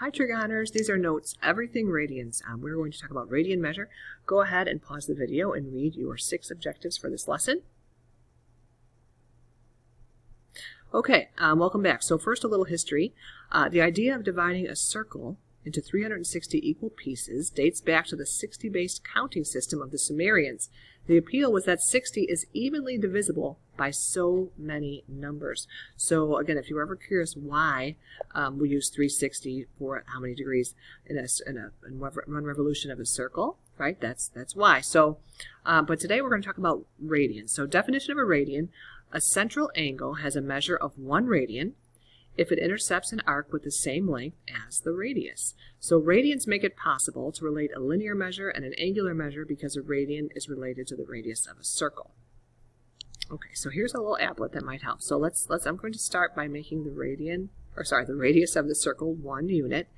Hi Trigoners, these are notes, everything radians. We're going to talk about radian measure. Go ahead and pause the video and read your 6 objectives for this lesson. Okay, welcome back. So first a little history. The idea of dividing a circle into 360 equal pieces dates back to the 60-based counting system of the Sumerians. The appeal was that 60 is evenly divisible by so many numbers. So again, if you're ever curious why we use 360 for how many degrees in one revolution of a circle, right? That's why. So, but today we're going to talk about radians. So definition of a radian: a central angle has a measure of 1 radian if it intercepts an arc with the same length as the radius. So radians make it possible to relate a linear measure and an angular measure because a radian is related to the radius of a circle. Okay, so here's a little applet that might help. So I'm going to start by making the the radius of the circle 1 unit.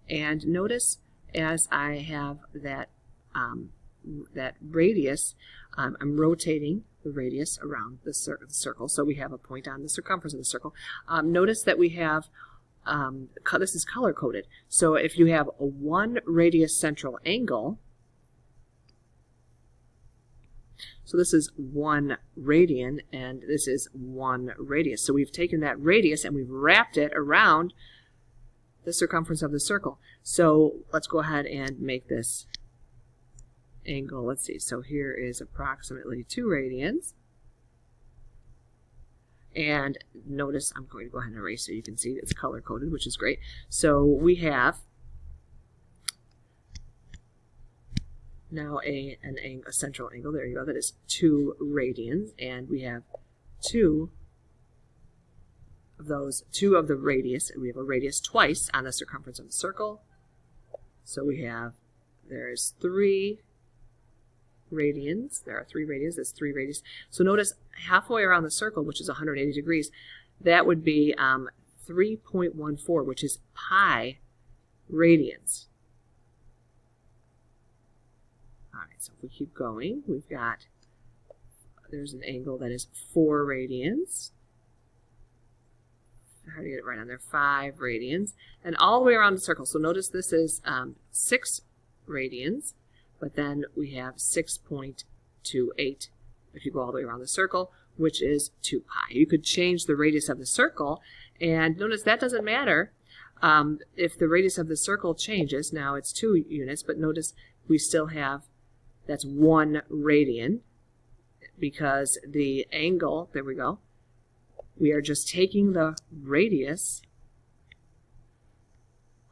And notice as I have that radius, I'm rotating the radius around the circle, so we have a point on the circumference of the circle. Notice that we have, this is color coded, so if you have a 1 radius central angle, so this is 1 radian and this is 1 radius. So we've taken that radius and we've wrapped it around the circumference of the circle. So let's go ahead and make this angle. Let's see, so here is approximately 2 radians, and notice I'm going to go ahead and erase so you can see it's color coded, which is great. So we have now a central angle, there you go, that is 2 radians, and we have 2 of the radius, and we have a radius twice on the circumference of the circle. So we have, there's 3 radians. There are 3 radians. That's 3 radius. So notice halfway around the circle, which is 180 degrees, that would be 3.14, which is pi radians. All right, so if we keep going, we've got, there's an angle that is 4 radians. How to get it right on there? 5 radians. And all the way around the circle. So notice this is 6 radians. But then we have 6.28 if you go all the way around the circle, which is 2 pi. You could change the radius of the circle, and notice that doesn't matter if the radius of the circle changes. Now it's 2 units, but notice we still have, that's 1 radian, because the angle, there we go, we are just taking the radius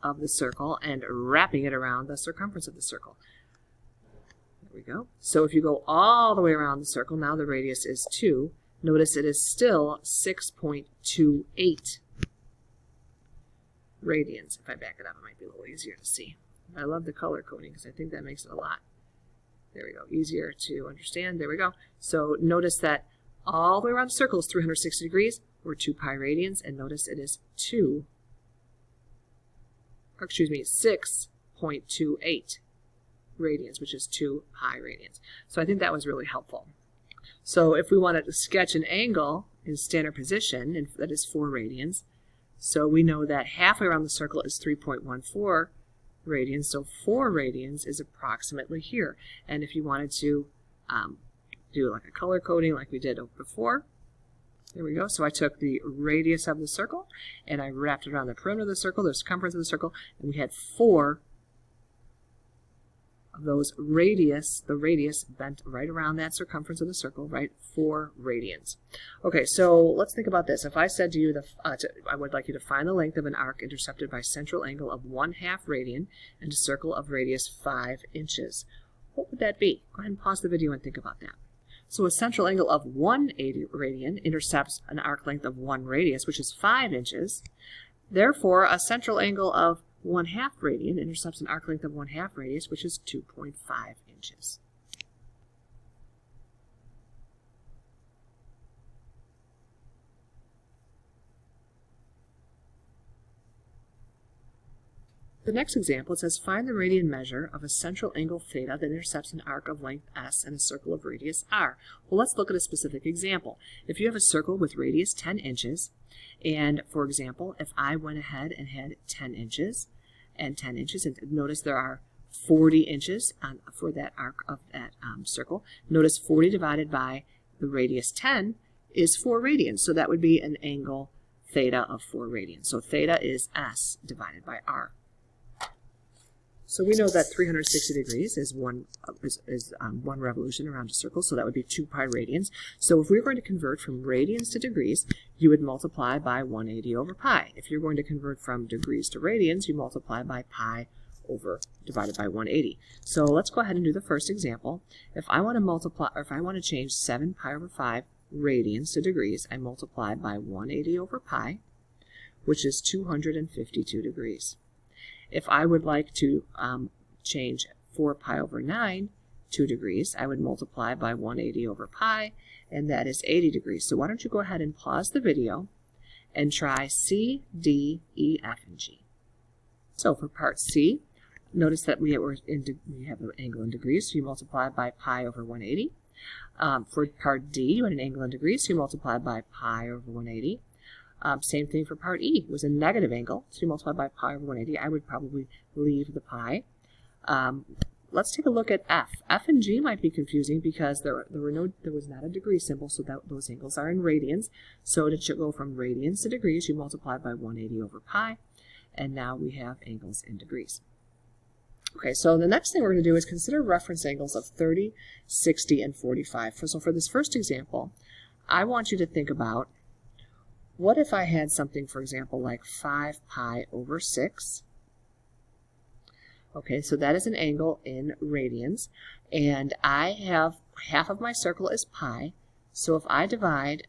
of the circle and wrapping it around the circumference of the circle. There we go. So if you go all the way around the circle, now the radius is 2. Notice it is still 6.28 radians. If I back it up, it might be a little easier to see. I love the color coding because I think that makes it a lot, there we go, easier to understand. There we go. So notice that all the way around the circle is 360 degrees, or 2 pi radians, and notice it is 6.28 radians, which is 2 pi radians. So I think that was really helpful. So if we wanted to sketch an angle in standard position, and that is 4 radians, so we know that halfway around the circle is 3.14 radians, so 4 radians is approximately here. And if you wanted to do like a color coding like we did before, there we go. So I took the radius of the circle and I wrapped it around the perimeter of the circle, the circumference of the circle, and we had 4 of those radius, the radius bent right around that circumference of the circle, right? 4 radians. Okay, so let's think about this. If I said to you, I would like you to find the length of an arc intercepted by central angle of 1/2 radian and a circle of radius 5 inches. What would that be? Go ahead and pause the video and think about that. So a central angle of 180 radian intercepts an arc length of 1 radius, which is 5 inches. Therefore, a central angle of 1/2 radian intercepts an arc length of 1/2 radius, which is 2.5 inches. The next example, it says find the radian measure of a central angle theta that intercepts an arc of length s and a circle of radius r. Well, let's look at a specific example. If you have a circle with radius 10 inches, and for example, if I went ahead and had 10 inches, and 10 inches. And notice there are 40 inches for that arc of that circle. Notice 40 divided by the radius 10 is 4 radians. So that would be an angle theta of 4 radians. So theta is S divided by R. So we know that 360 degrees is one revolution around a circle, so that would be 2 pi radians. So if we were going to convert from radians to degrees, you would multiply by 180 over pi. If you're going to convert from degrees to radians, you multiply by pi divided by 180. So let's go ahead and do the first example. If I want to multiply, or if I want to change 7 pi over 5 radians to degrees, I multiply by 180 over pi, which is 252 degrees. If I would like to change 4 pi over 9 to degrees, I would multiply by 180 over pi, and that is 80 degrees. So why don't you go ahead and pause the video and try C, D, E, F, and G. So for part C, notice that we have an angle in degrees, so you multiply by pi over 180. For part D, you had an angle in degrees, so you multiply by pi over 180. Same thing for part E. It was a negative angle, so you multiply by pi over 180. I would probably leave the pi. Let's take a look at F. F and G might be confusing because there was not a degree symbol, so those angles are in radians. So it should go from radians to degrees. You multiply by 180 over pi, and now we have angles in degrees. Okay, so the next thing we're going to do is consider reference angles of 30, 60, and 45. So for this first example, I want you to think about, what if I had something, for example, like 5 pi over 6? Okay, so that is an angle in radians, and I have half of my circle is pi, so if I divide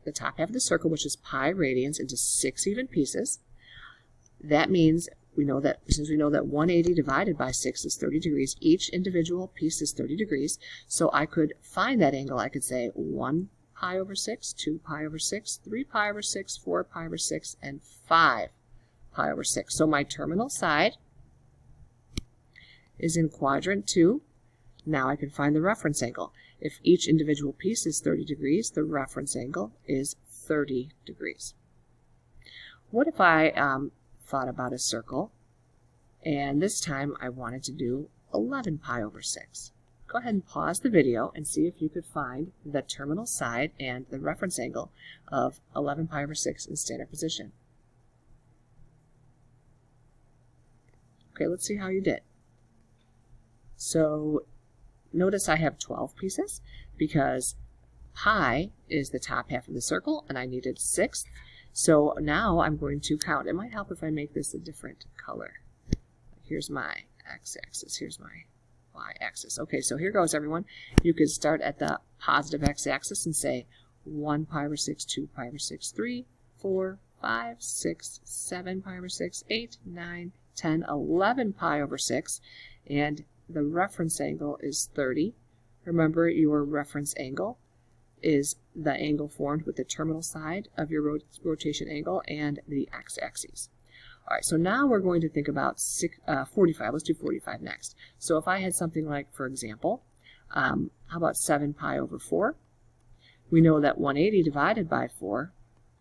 the top half of the circle, which is pi radians, into 6 even pieces, that means since we know that 180 divided by 6 is 30 degrees, each individual piece is 30 degrees, so I could find that angle. I could say 1 pi over 6, 2 pi over 6, 3 pi over 6, 4 pi over 6, and 5 pi over 6. So my terminal side is in quadrant 2. Now I can find the reference angle. If each individual piece is 30 degrees, the reference angle is 30 degrees. What if I thought about a circle, and this time I wanted to do 11 pi over 6? Go ahead and pause the video and see if you could find the terminal side and the reference angle of 11 pi over 6 in standard position. Okay, let's see how you did. So notice I have 12 pieces because pi is the top half of the circle and I needed 6. So now I'm going to count. It might help if I make this a different color. Here's my x-axis, here's my y-axis. Okay, so here goes, everyone. You could start at the positive x-axis and say 1 pi over 6, 2 pi over 6, 3, 4, 5, 6, 7 pi over 6, 8, 9, 10, 11 pi over 6, and the reference angle is 30. Remember, your reference angle is the angle formed with the terminal side of your rotation angle and the x-axis. All right, so now we're going to think about 45. Let's do 45 next. So if I had something like, for example, how about 7 pi over 4? We know that 180 divided by 4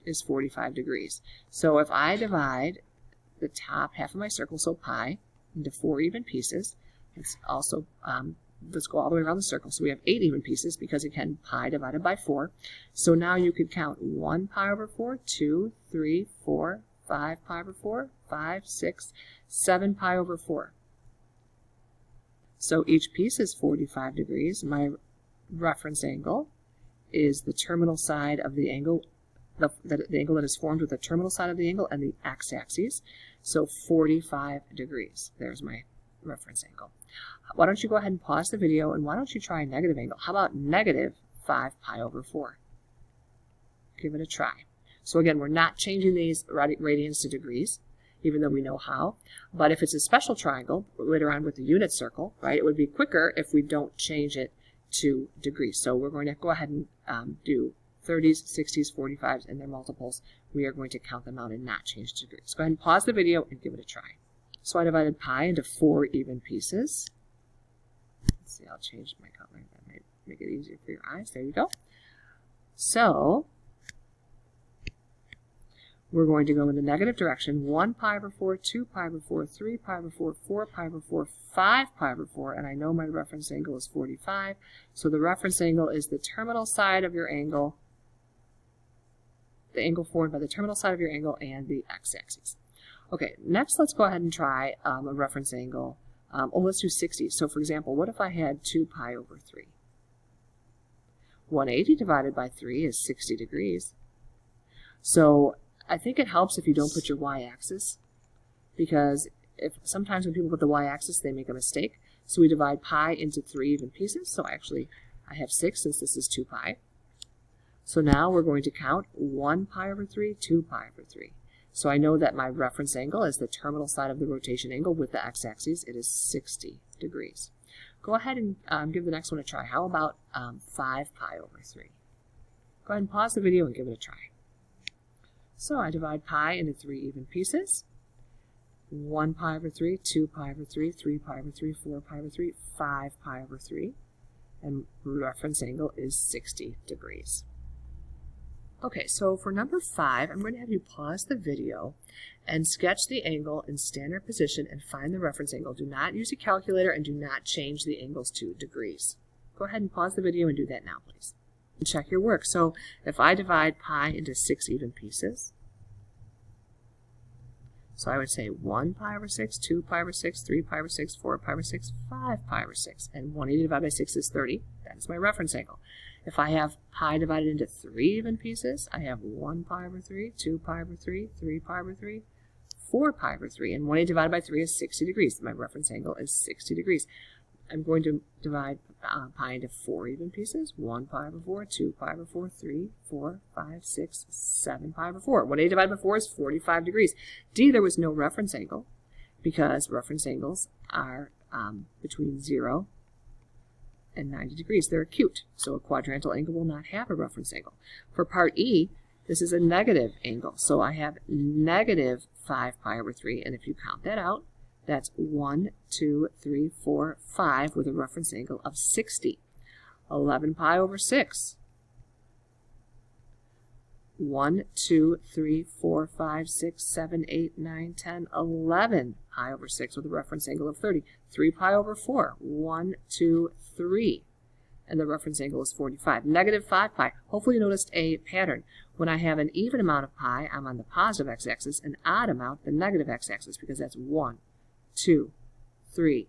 is 45 degrees. So if I divide the top half of my circle, so pi, into 4 even pieces, let's go all the way around the circle. So we have 8 even pieces because, again, pi divided by 4. So now you could count 1 pi over 4, 2, 3, 4, 5 pi over 4, 5, 6, 7 pi over 4. So each piece is 45 degrees. My reference angle is the terminal side of the angle, the angle that is formed with the terminal side of the angle and the x-axis. So 45 degrees. There's my reference angle. Why don't you go ahead and pause the video, and why don't you try a negative angle? How about negative 5 pi over 4? Give it a try. So again, we're not changing these radians to degrees, even though we know how. But if it's a special triangle, later on with the unit circle, right, it would be quicker if we don't change it to degrees. So we're going to go ahead and do 30s, 60s, 45s, and their multiples. We are going to count them out and not change to degrees. Go ahead and pause the video and give it a try. So I divided pi into 4 even pieces. Let's see, I'll change my color. That might make it easier for your eyes. There you go. So we're going to go in the negative direction. 1 pi over 4, 2 pi over 4, 3 pi over 4, 4 pi over 4, 5 pi over 4, and I know my reference angle is 45. So the reference angle is the terminal side of your angle, the angle formed by the terminal side of your angle and the x-axis. Okay, next let's go ahead and try a reference angle. Let's do 60. So for example, what if I had 2 pi over 3? 180 divided by 3 is 60 degrees. So I think it helps if you don't put your y-axis, because sometimes when people put the y-axis they make a mistake. So we divide pi into 3 even pieces. So actually I have 6 since this is 2 pi. So now we're going to count 1 pi over 3, 2 pi over 3. So I know that my reference angle is the terminal side of the rotation angle with the x-axis. It is 60 degrees. Go ahead and give the next one a try. How about 5 pi over 3? Go ahead and pause the video and give it a try. So I divide pi into 3 even pieces. 1 pi over 3, 2 pi over 3, 3 pi over 3, 4 pi over 3, 5 pi over 3. And reference angle is 60 degrees. Okay, so for number 5, I'm going to have you pause the video and sketch the angle in standard position and find the reference angle. Do not use a calculator and do not change the angles to degrees. Go ahead and pause the video and do that now, please. And check your work. So if I divide pi into 6 even pieces, so I would say 1 pi over 6, 2 pi over 6, 3 pi over 6, 4 pi over 6, 5 pi over 6, and 180 divided by 6 is 30. That is my reference angle. If I have pi divided into 3 even pieces, I have 1 pi over 3, 2 pi over 3, 3 pi over 3, 4 pi over 3, and 180 divided by 3 is 60 degrees. My reference angle is 60 degrees. I'm going to divide pi into 4 even pieces. 1 pi over 4, 2 pi over 4, 3, 4, 5, 6, 7 pi over 4. 180 divided by 4 is 45 degrees. D, there was no reference angle because reference angles are between 0 and 90 degrees. They're acute, so a quadrantal angle will not have a reference angle. For part E, this is a negative angle, so I have negative 5 pi over 3, and if you count that out, that's 1, 2, 3, 4, 5 with a reference angle of 60. 11 pi over 6. 1, 2, 3, 4, 5, 6, 7, 8, 9, 10, 11 pi over 6 with a reference angle of 30. 3 pi over 4. 1, 2, 3. And the reference angle is 45. Negative 5 pi. Hopefully you noticed a pattern. When I have an even amount of pi, I'm on the positive x-axis, an odd amount, the negative x-axis, because that's 1, 2, 3,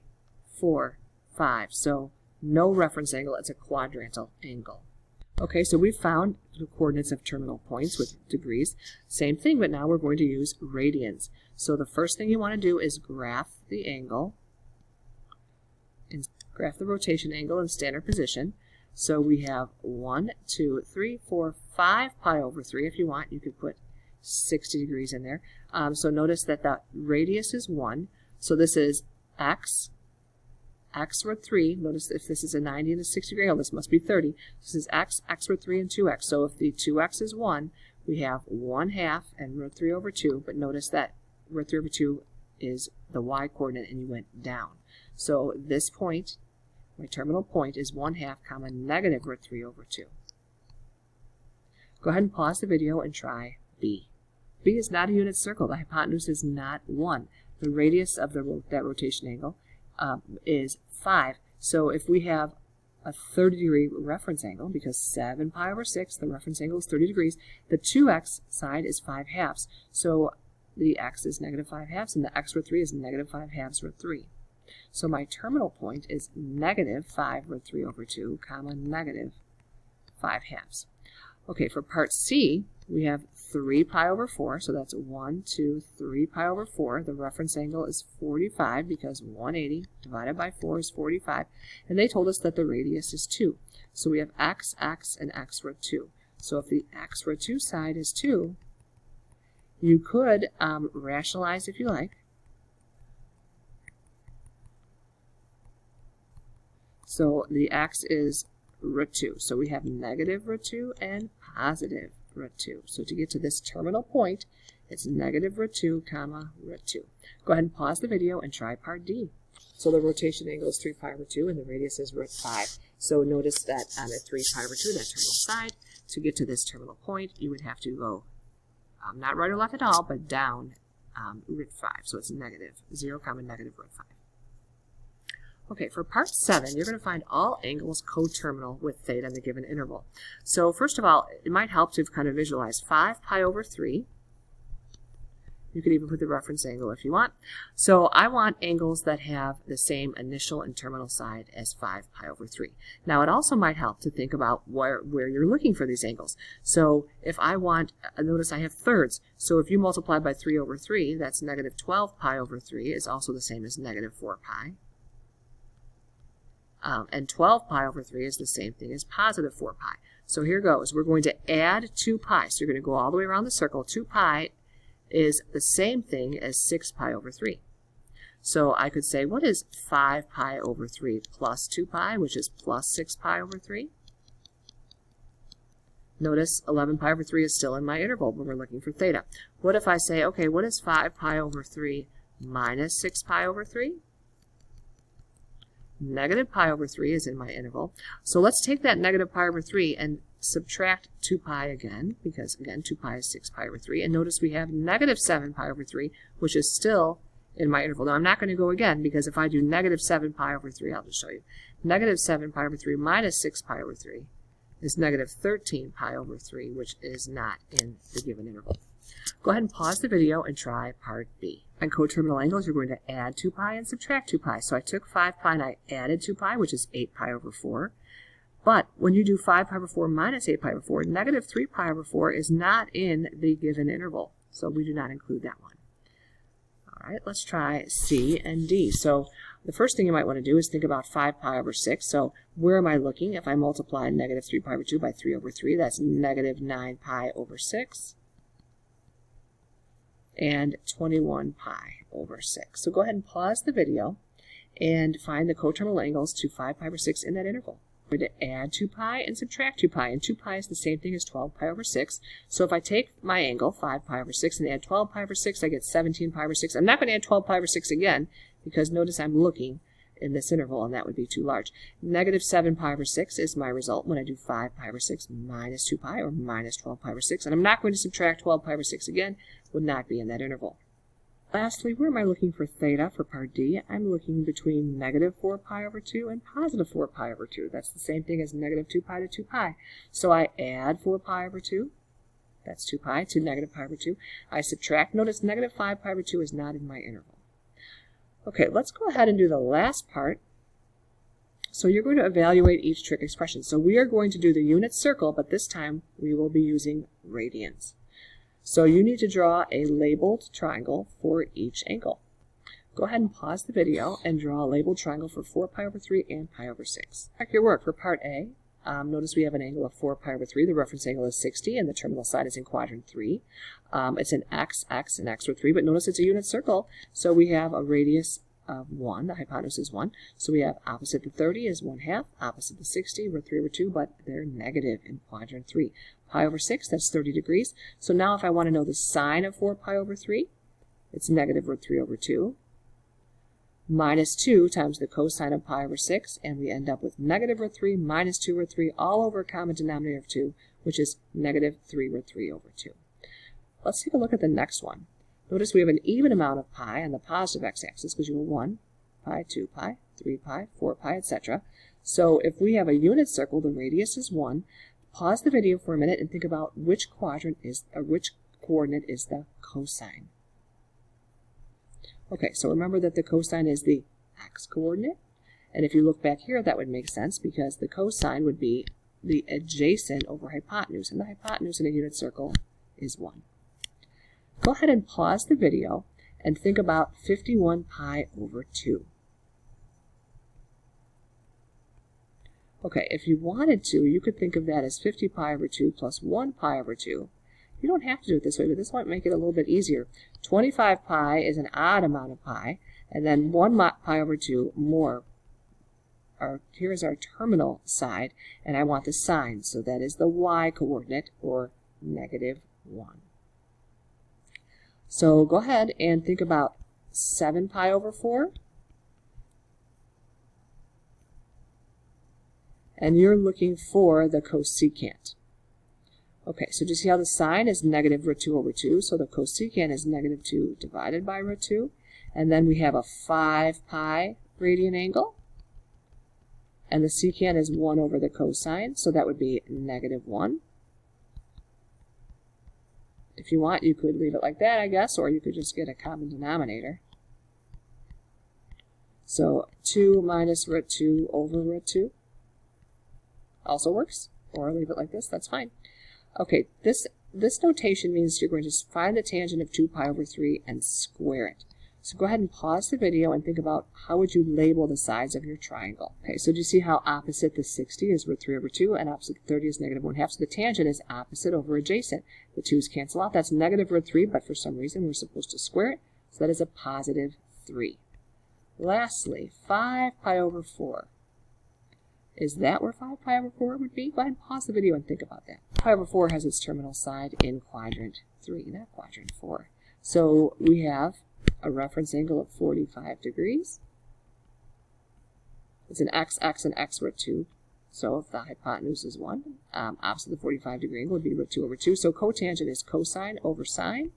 4, 5. So no reference angle, it's a quadrantal angle. Okay, so we've found the coordinates of terminal points with degrees. Same thing, but now we're going to use radians. So the first thing you want to do is graph the angle, and graph the rotation angle in standard position. So we have 1, 2, 3, 4, 5 pi over 3. If you want, you could put 60 degrees in there. So notice that the radius is 1. So this is x root 3. Notice if this is a 90 and a 60 degree angle, this must be 30. This is x root 3, and 2x. So if the 2x is 1, we have 1/2 and root 3 over 2. But notice that root 3 over 2 is the y coordinate, and you went down. So this point, my terminal point, is 1/2 comma negative root 3 over 2. Go ahead and pause the video and try B. B is not a unit circle. The hypotenuse is not 1. The radius of that rotation angle is 5. So if we have a 30-degree reference angle, because 7 pi over 6, the reference angle is 30 degrees, the 2x side is 5/2. So the x is negative 5/2, and the x root 3 is negative 5/2 root 3. So my terminal point is negative 5 root 3 over 2, comma negative 5/2. Okay, for part C, we have 3 pi over 4, so that's 1, 2, 3 pi over 4. The reference angle is 45 because 180 divided by 4 is 45. And they told us that the radius is 2. So we have x, and x root 2. So if the x root 2 side is 2, you could rationalize if you like. So the x is root 2. So we have negative root 2 and positive root 2. So to get to this terminal point, it's negative root 2 comma root 2. Go ahead and pause the video and try part D. So the rotation angle is 3 pi over 2 and the radius is root 5. So notice that at 3 pi over 2, that terminal side, to get to this terminal point, you would have to go not right or left at all, but down root 5. So it's negative 0, negative root 5. Okay, for part 7, you're going to find all angles coterminal with theta in the given interval. So first of all, it might help to kind of visualize 5 pi over 3. You could even put the reference angle if you want. So I want angles that have the same initial and terminal side as 5 pi over 3. Now it also might help to think about where you're looking for these angles. So if I want, notice I have thirds. So if you multiply by 3 over 3, that's negative 12 pi over 3 is also the same as negative 4 pi. And 12 pi over 3 is the same thing as positive 4 pi. So here goes. We're going to add 2 pi. So you're going to go all the way around the circle. 2 pi is the same thing as 6 pi over 3. So I could say, what is 5 pi over 3 plus 2 pi, which is plus 6 pi over 3? Notice 11 pi over 3 is still in my interval, but we're looking for theta. What if I say, okay, what is 5 pi over 3 minus 6 pi over 3? Negative pi over 3 is in my interval. So let's take that negative pi over 3 and subtract 2 pi again, because again 2 pi is 6 pi over 3, and notice we have negative 7 pi over 3, which is still in my interval. Now I'm not going to go again, because if I do negative 7 pi over 3, I'll just show you. Negative 7 pi over 3 minus 6 pi over 3 is negative 13 pi over 3, which is not in the given interval. Go ahead and pause the video and try part B. On coterminal angles, you're going to add 2 pi and subtract 2 pi. So I took 5 pi and I added 2 pi, which is 8 pi over 4. But when you do 5 pi over 4 minus 8 pi over 4, negative 3 pi over 4 is not in the given interval. So we do not include that one. All right, let's try C and D. So the first thing you might want to do is think about 5 pi over 6. So where am I looking? If I multiply negative 3 pi over 2 by 3 over 3, that's negative 9 pi over 6. And 21 pi over 6. So go ahead and pause the video and find the coterminal angles to 5 pi over 6 in that interval. We're going to add 2 pi and subtract 2 pi, and 2 pi is the same thing as 12 pi over 6. So if I take my angle, 5 pi over 6, and add 12 pi over 6, I get 17 pi over 6. I'm not going to add 12 pi over 6 again, because notice I'm looking in this interval, and that would be too large. Negative 7 pi over 6 is my result when I do 5 pi over 6 minus 2 pi, or minus 12 pi over 6. And I'm not going to subtract 12 pi over 6 again, would not be in that interval. Lastly, where am I looking for theta for part D? I'm looking between negative 4 pi over 2 and positive 4 pi over 2. That's the same thing as negative 2 pi to 2 pi. So I add 4 pi over 2, that's 2 pi, to negative pi over 2. I subtract, notice negative 5 pi over 2 is not in my interval. Okay, let's go ahead and do the last part. So you're going to evaluate each trig expression. So we are going to do the unit circle, but this time we will be using radians. So you need to draw a labeled triangle for each angle. Go ahead and pause the video and draw a labeled triangle for 4 pi over 3 and pi over 6. Check your work for part A. Notice we have an angle of 4 pi over 3. The reference angle is 60, and the terminal side is in quadrant 3. It's an x, and x over 3, but notice it's a unit circle, so we have a radius of 1. The hypotenuse is 1. So we have opposite the 30 is 1/2, opposite the 60, root 3 over 2, but they're negative in quadrant 3. Pi over 6, that's 30 degrees. So now if I want to know the sine of 4 pi over 3, it's negative root 3 over 2. Minus 2 times the cosine of pi over 6, and we end up with negative root 3 minus 2 root 3 all over a common denominator of 2, which is negative 3 root 3 over 2. Let's take a look at the next one. Notice we have an even amount of pi on the positive x-axis because you have 1 pi, 2 pi, 3 pi, 4 pi, etc. So if we have a unit circle, the radius is 1. Pause the video for a minute and think about which quadrant is, or which coordinate is the cosine. Okay, so remember that the cosine is the x-coordinate, and if you look back here, that would make sense because the cosine would be the adjacent over hypotenuse, and the hypotenuse in a unit circle is 1. Go ahead and pause the video and think about 51 pi over 2. Okay, if you wanted to, you could think of that as 50 pi over 2 plus 1 pi over 2. You don't have to do it this way, but this might make it a little bit easier. 25 pi is an odd amount of pi, and then 1 pi over 2 more. Here is our terminal side, and I want the sine, so that is the y-coordinate, or negative 1. So go ahead and think about 7 pi over 4. And you're looking for the cosecant. Okay, so do you see how the sine is negative root 2 over 2? So the cosecant is negative 2 divided by root 2. And then we have a 5 pi radian angle. And the secant is 1 over the cosine, so that would be negative 1. If you want, you could leave it like that, I guess, or you could just get a common denominator. So 2 minus root 2 over root 2 also works, or leave it like this, that's fine. Okay, this notation means you're going to find the tangent of 2 pi over 3 and square it. So go ahead and pause the video and think about how would you label the sides of your triangle. Okay, so do you see how opposite the 60 is root 3 over 2 and opposite the 30 is negative 1/2? So the tangent is opposite over adjacent. The 2's cancel out. That's negative root 3, but for some reason we're supposed to square it. So that is a positive 3. Lastly, 5 pi over 4. Is that where 5 pi over 4 would be? Go ahead and pause the video and think about that. Pi over 4 has its terminal side in quadrant 3, not quadrant 4. So we have a reference angle of 45 degrees. It's an x, and x root 2. So if the hypotenuse is 1, opposite the 45 degree angle would be root 2 over 2. So cotangent is cosine over sine,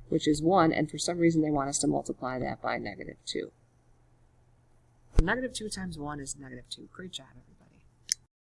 which is 1, and for some reason they want us to multiply that by negative 2. Negative 2 times 1 is negative 2. Great job, everyone.